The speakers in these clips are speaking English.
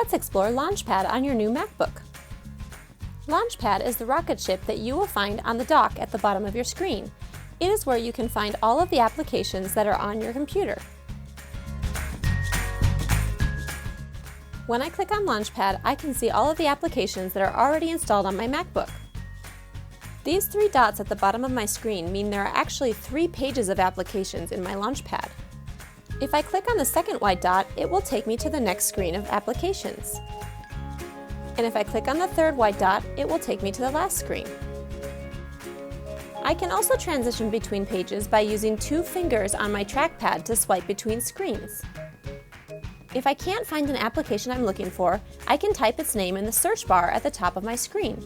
Let's explore Launchpad on your new MacBook. Launchpad is the rocket ship that you will find on the dock at the bottom of your screen. It is where you can find all of the applications that are on your computer. When I click on Launchpad, I can see all of the applications that are already installed on my MacBook. These 3 dots at the bottom of my screen mean there are actually 3 pages of applications in my Launchpad. If I click on the second white dot, it will take me to the next screen of applications. And if I click on the third white dot, it will take me to the last screen. I can also transition between pages by using 2 fingers on my trackpad to swipe between screens. If I can't find an application I'm looking for, I can type its name in the search bar at the top of my screen.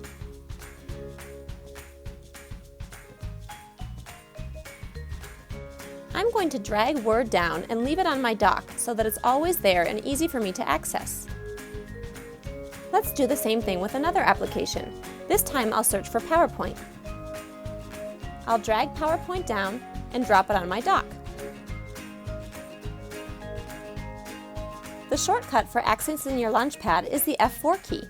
I'm going to drag Word down and leave it on my dock so that it's always there and easy for me to access. Let's do the same thing with another application. This time I'll search for PowerPoint. I'll drag PowerPoint down and drop it on my dock. The shortcut for accessing your Launchpad is the F4 key.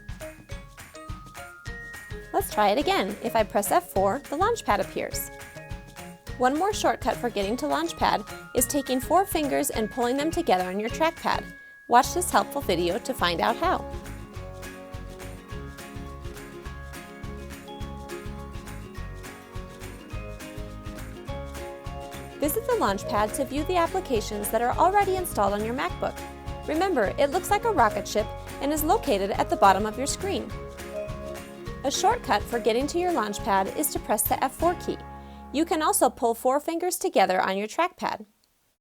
Let's try it again. If I press F4, the Launchpad appears. One more shortcut for getting to Launchpad is taking 4 fingers and pulling them together on your trackpad. Watch this helpful video to find out how. Visit the Launchpad to view the applications that are already installed on your MacBook. Remember, it looks like a rocket ship and is located at the bottom of your screen. A shortcut for getting to your Launchpad is to press the F4 key. You can also pull 4 fingers together on your trackpad.